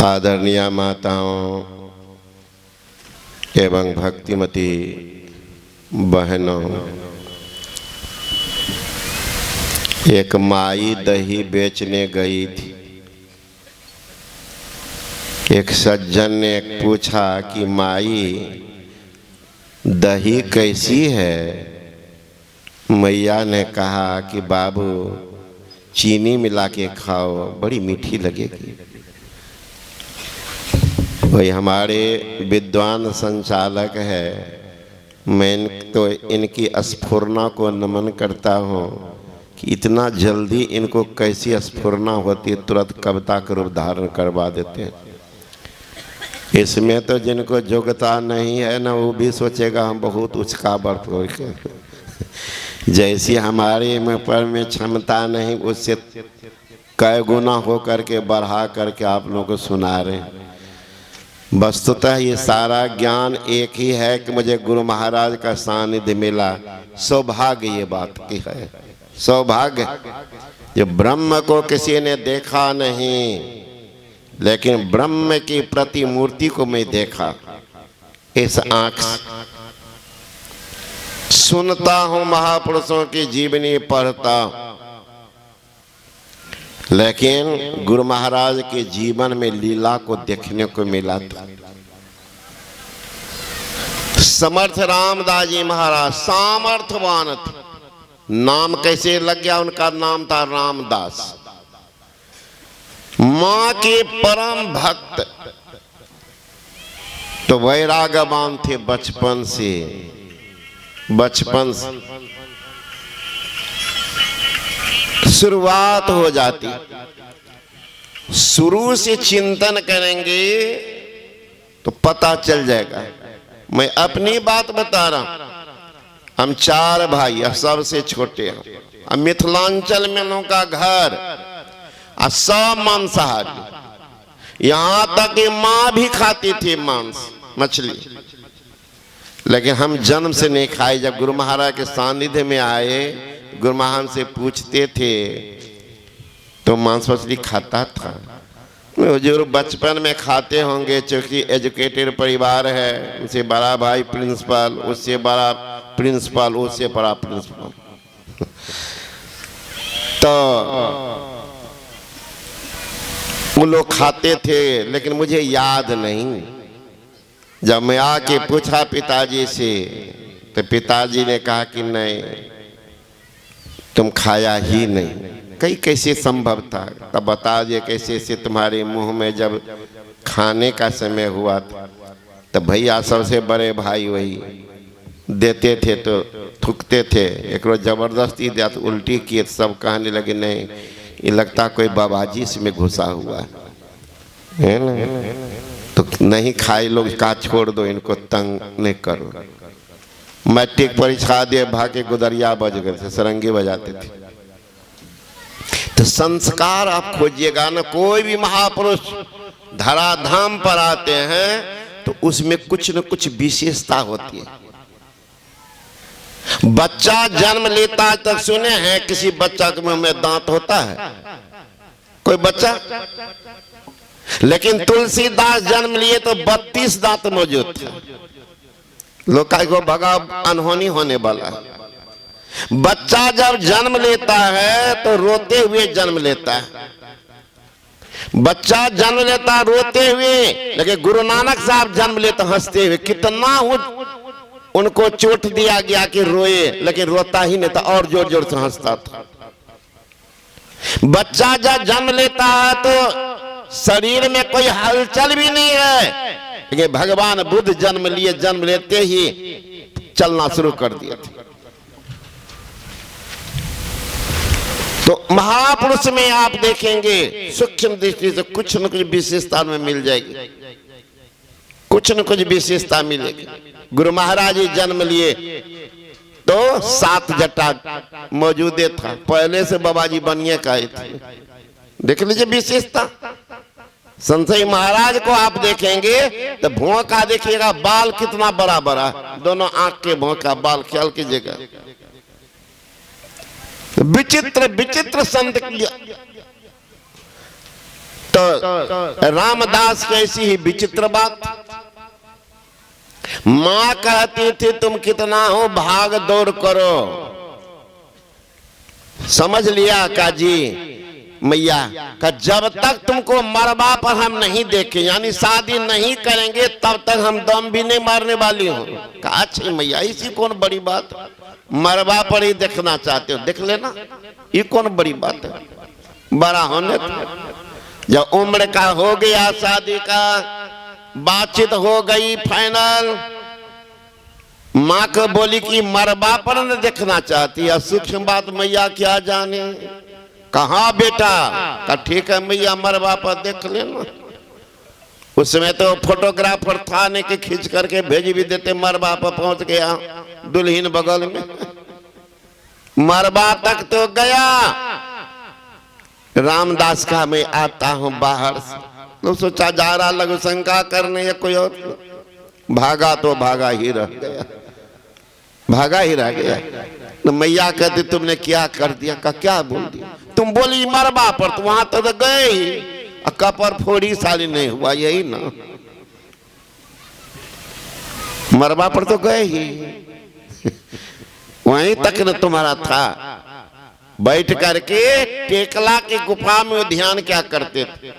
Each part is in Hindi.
आदरणीय माताओं एवं भक्तिमती बहनों, एक माई दही बेचने गई थी। एक सज्जन ने पूछा कि माई दही कैसी है? मैया ने कहा कि बाबू चीनी मिला के खाओ, बड़ी मीठी लगेगी। वही हमारे विद्वान संचालक है, मैं तो इनकी स्फुरना को नमन करता हूँ कि इतना जल्दी इनको कैसी स्फुरना होती, तुरंत कविता का रूप धारण करवा देते हैं। इसमें तो जिनको योग्यता नहीं है ना, वो भी सोचेगा हम बहुत उचका बर्फ के जैसी हमारे में क्षमता नहीं, उससे कई गुना हो करके बढ़ा करके आप लोगों को सुना रहे हैं। वस्तुतः ये सारा ज्ञान एक ही है कि मुझे गुरु महाराज का सानिध्य मिला। सौभाग्य ये बात की है, सौभाग्य। जो ब्रह्म को किसी ने देखा नहीं, लेकिन ब्रह्म की प्रतिमूर्ति को मैं देखा इस आंख से। सुनता हूं महापुरुषों की जीवनी पढ़ता, लेकिन गुरु महाराज के जीवन में लीला को देखने को मिला था। समर्थ रामदास जी महाराज सामर्थवान थे। नाम कैसे लग गया? उनका नाम था रामदास। मां के परम भक्त, तो वैरागवान थे बचपन से। शुरुआत हो जाती। शुरू से चिंतन करेंगे तो पता चल जाएगा। मैं अपनी बात बता रहा हूं। हम 4 भाई, सबसे छोटे हैं। मिथिलांचल में लोगों का घर, सब मांसाहारी। यहां तक कि मां भी खाती थी मांस मछली, लेकिन हम जन्म से नहीं खाए। जब गुरु महाराज के सानिध्य में आए, गुरु महाराज से पूछते थे तो मांस मछली खाता था। जो बचपन में खाते होंगे, क्योंकि एजुकेटेड परिवार है। उनसे बड़ा भाई प्रिंसिपल, उससे बड़ा प्रिंसिपल, उससे बड़ा प्रिंसिपल। तो वो लोग खाते थे, लेकिन मुझे याद नहीं। जब मैं आके पूछा पिताजी से, तो पिताजी ने कहा कि नहीं, तुम खाया ही नहीं। कई कैसे संभव था? तब बता दिए कैसे से तुम्हारे मुंह में जब खाने का समय हुआ था, तब भैया सबसे बड़े भाई वही देते थे तो थूकते थे। एक रोज जबरदस्ती दिया तो उल्टी किए, सब कहने लगे नहीं, ये लगता कोई बाबाजी से में घुसा हुआ है ना। तो नहीं खाए लोग, कहा छोड़ दो, इनको तंग नहीं करो। मैट्रिक परीक्षा दे भागे गुदरिया बज गए थे, सरंगी बजाते थे। तो संस्कार आप खोजिएगा ना, कोई भी महापुरुष धराधाम पर आते हैं तो उसमें कुछ न कुछ विशेषता होती है। बच्चा जन्म लेता है, तक सुने हैं किसी बच्चा के मुंह में दांत होता है? कोई बच्चा? लेकिन तुलसीदास जन्म लिए तो 32 दांत मौजूद थे। लोग को भगा अनहोनी होने वाला है। बच्चा जब जन्म लेता है तो रोते हुए जन्म लेता है। बच्चा जन्म लेता रोते हुए, लेकिन गुरु नानक साहब जन्म लेते हंसते हुए। कितना उनको चोट दिया गया कि रोए, लेकिन रोता ही नहीं था, और जोर जोर से हंसता था। बच्चा जब जन्म लेता है तो शरीर में कोई हलचल भी नहीं है, लेकिन भगवान बुद्ध जन्म लिए, जन्म लेते ही चलना शुरू कर दिया था। तो महापुरुष में आप देखेंगे सूक्ष्म दृष्टि से कुछ न कुछ विशेषता में मिल जाएगी, कुछ न कुछ विशेषता मिलेगी। गुरु महाराज जी जन्म लिए तो 7 जटा मौजूद था। पहले से बाबा जी बनिए का थे। देख लीजिए विशेषता। संशय महाराज को आप देखेंगे तो भौंका देखिएगा, बाल कितना बड़ा बड़ा, दोनों आंख के भौंका, बाल ख्याल कीजिएगा। विचित्र विचित्र संत। तो तो रामदास की ऐसी ही विचित्र बात। मां कहती थी तुम कितना हो भाग दौड़ करो, समझ लिया काजी मैया का जब तक तुमको मरबा पर हम नहीं देखें, यानी शादी नहीं करेंगे, तब तक हम दम भी नहीं मारने वाली हूँ। कहा अच्छी मैया इसी कौन बड़ी बात, मरबा पर ही देखना चाहते हो देख लेना, ये कौन बड़ी बात है। बड़ा होने जब उम्र का हो गया, शादी का बातचीत हो गई फाइनल, माँ को बोली कि मरबा पर न देखना चाहती है। सूक्ष्म बात मैया क्या जाने। कहा बेटा का ठीक है मैया मरबा पर देख लेना। उसमें तो फोटोग्राफर था नहीं कि खींच करके भेज भी देते, मरबा पर पहुंच गया दुल्हन बगल में, मरबा तक तो गया। रामदास का मैं आता हूं बाहर से, तो सोचा जा रहा लघु शंका करने या कोई और, भागा तो भागा ही रह गया, भागा ही रह गया। तो मैया कहती तुमने क्या कर दिया, का क्या बोल दिया, तुम बोली मरबा पर, तो वहां तो गए ही, कपर फोड़ी साली नहीं हुआ, यही ना, मरबा पर तो गए ही, वहीं तक न तुम्हारा था। बैठ करके टेकला की गुफा में ध्यान क्या करते थे,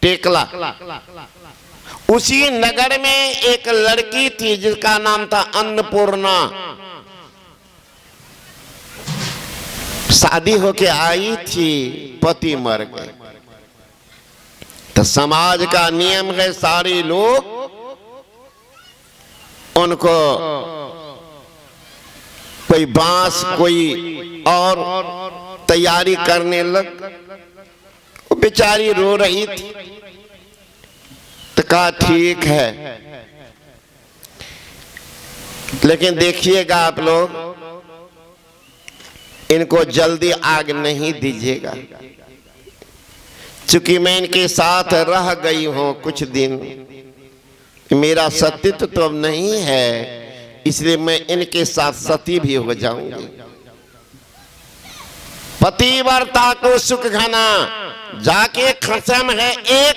टेकला। उसी नगर में एक लड़की थी जिसका नाम था अन्नपूर्णा। शादी होके आई थी, पति मर गए। तो समाज का नियम है सारे लोग उनको कोई बांस कोई और तैयारी करने लग। वो बेचारी रो रही थी, तो कहा ठीक है, लेकिन देखिएगा आप लोग इनको जल्दी आग नहीं दीजिएगा, चूंकि मैं इनके साथ रह गई हूं कुछ दिन, मेरा सतीत्व तो अब नहीं है, इसलिए मैं इनके साथ सती भी हो जाऊंगी। पतिव्रता को सुख घना जाके खसम है एक,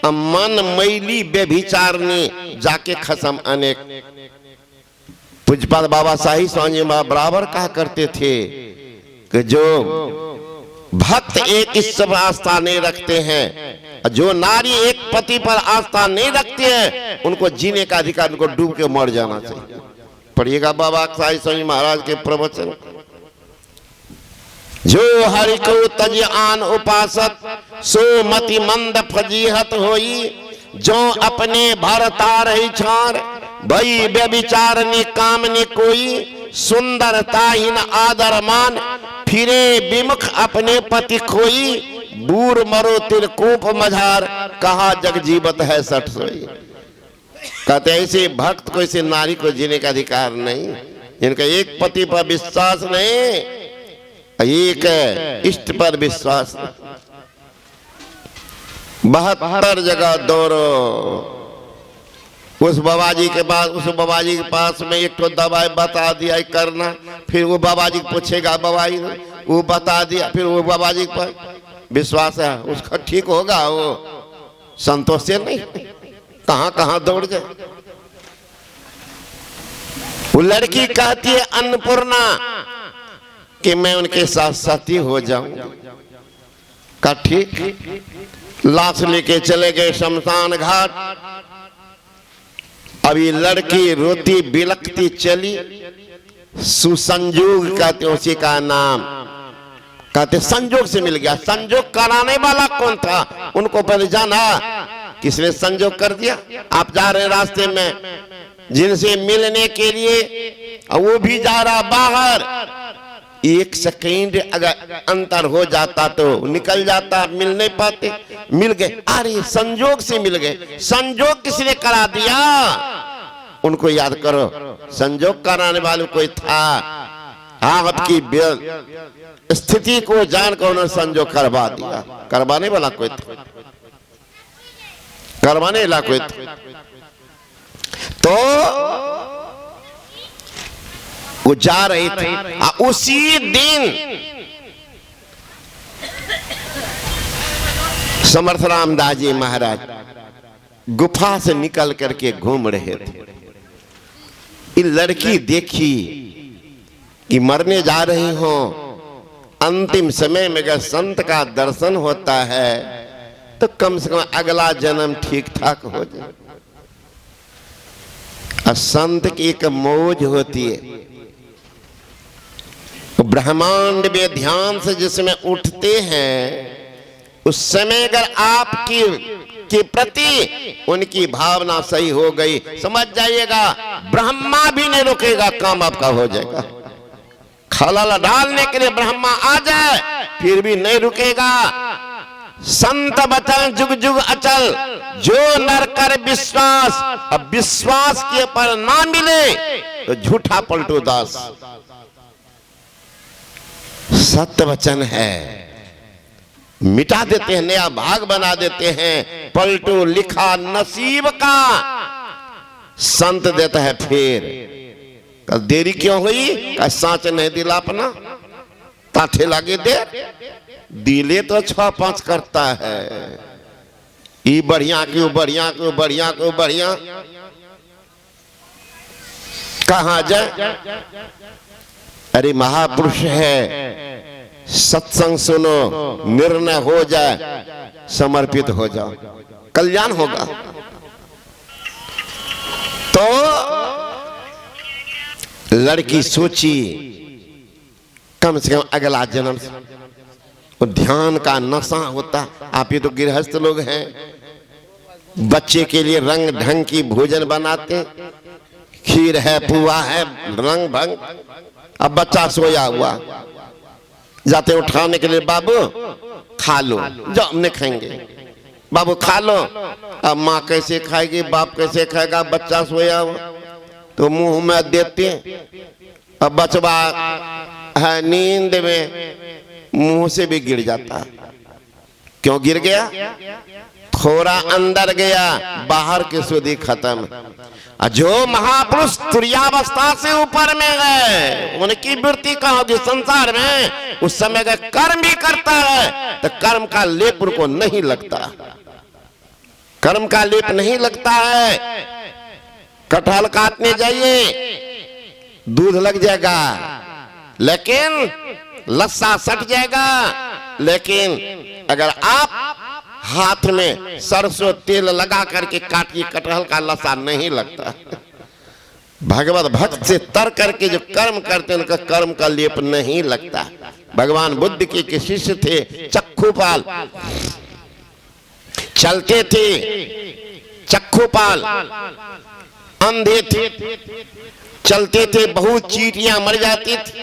मन मैली व्यभिचारनी जाके खसम अनेक। पूज्यपाद बाबा साहिब स्वामी बराबर कहा करते थे कि जो भक्त एक ईश्वर पर आस्था नहीं रखते हैं, जो नारी एक पति पर आस्था नहीं रखती है, उनको जीने का अधिकार, उनको डूब के मर जाना चाहिए। पढ़िएगा बाबा साहिब स्वामी महाराज के प्रवचन। जो हरि को तज आन उपासत, सो मति मंद फजीहत होई, जो अपने भरता रही छार, भई व्यभिचारनी कामनी कोई, सुंदरताहीन आदर मान, फिरे विमुख अपने पति खोई, बूर मरो तिरकूप मझार, कहा जग जीवत है सठ सोई। कहते ऐसे भक्त को, ऐसे नारी को जीने का अधिकार नहीं, जिनका एक पति पर विश्वास नहीं, एक इष्ट पर विश्वास। 72 जगह दौड़ो, उस बाबा जी के पास, उस बाबा जी के पास में एक तो दवाई बता दिया करना, फिर वो बाबा जी पूछेगा, बाबा जी वो बता दिया, फिर वो बाबा जी पर विश्वास है उसका ठीक होगा, वो संतोष से नहीं, कहां कहां दौड़ गए। वो लड़की कहती है अन्नपूर्णा कि मैं उनके साथ साथी हो जाऊं। का ठीक, लाश लेके चले गए शमशान घाट। अभी लड़की रोती बिलखती चली, सुसंजोग कहते उसी का नाम, कहते संजोग से मिल गया। संजोग कराने वाला कौन था, उनको पहले जाना किसने संजोग कर दिया। आप जा रहे रास्ते में जिनसे मिलने के लिए, वो भी जा रहा बाहर, एक सेकेंड अगर अंतर हो जाता तो निकल जाता, मिल नहीं पाते, मिल गए, अरे संजोग से मिल गए। संजोग किसने करा दिया, उनको याद करो, संजोग कराने वाले कोई था। आपकी स्थिति को जानकर उन्होंने संजोग करवा दिया, करवाने वाला कोई था, करवाने वाला कोई था। तो वो जा रही थी, उसी दिन समर्थ रामदास जी महाराज गुफा से निकल करके घूम रहे थे। ये लड़की देखी कि मरने जा रही हो, अंतिम समय में अगर संत का दर्शन होता है तो कम से कम अगला जन्म ठीक ठाक हो जाए। और संत की एक मौज होती है, ब्रह्मांड में ध्यान से जिसमें उठते हैं उस समय अगर आपकी के प्रति उनकी भावना सही हो गई, समझ जाइएगा ब्रह्मा भी नहीं रुकेगा, काम आपका हो जाएगा। खलल डालने के लिए ब्रह्मा आ जाए फिर भी नहीं रुकेगा। संत बचन जुग जुग अचल, जो नर कर विश्वास, अब विश्वास के पर ना मिले तो झूठा पलटू दास। सत्य वचन है, मिटा देते हैं, नया भाग बना देते हैं। पलटू लिखा नसीब का, संत देता है फिर। कल देरी क्यों हुई? कल सांच नहीं दिला अपना, ताठे लागे देर दिले तो 6-5 करता है। ई बढ़िया क्यों बढ़िया क्यों बढ़िया क्यों बढ़िया, कहां जाए? अरे महापुरुष है, सत्संग सुनो, निर्णय हो जाए, समर्पित हो जाओ, कल्याण होगा। तो लड़की सोची कम से कम अगला जन्म से, और ध्यान का नशा होता। आप ये तो गृहस्थ लोग हैं, बच्चे के लिए रंग ढंग की भोजन बनाते, खीर है, पुआ है, रंग भंग। अब बच्चा सोया हुआ, जाते उठाने के लिए, बाबू खा लो, जाओ हमने खाएंगे, बाबू खा लो। अब माँ कैसे खाएगी, बाप कैसे खाएगा? बच्चा सोया हुआ तो मुंह में देते, अब बचवा है नींद में, मुंह से भी गिर जाता। क्यों गिर गया? थोड़ा अंदर गया, बाहर की सुधी खत्म। जो महापुरुष तुर्यावस्था से ऊपर में गए, उनकी वृत्ति कहाँ होगी संसार में? उस समय का कर्म भी करता है तो कर्म का लेप उनको नहीं लगता, कर्म का लेप नहीं लगता है। कटहल काटने जाइए, दूध लग जाएगा, लेकिन लस्सा सट जाएगा। लेकिन अगर आप हाथ में सरसों तेल लगा करके काटिए, कटहल का लस्सा नहीं लगता। भगवत भक्त से तर करके जो कर्म करते हैं उनका कर्म का लेप नहीं लगता। भगवान बुद्ध के शिष्य थे चक्षुपाल, चलते थे चक्षुपाल, अंधे थे, चलते थे, बहुत चींटियां मर जाती थी।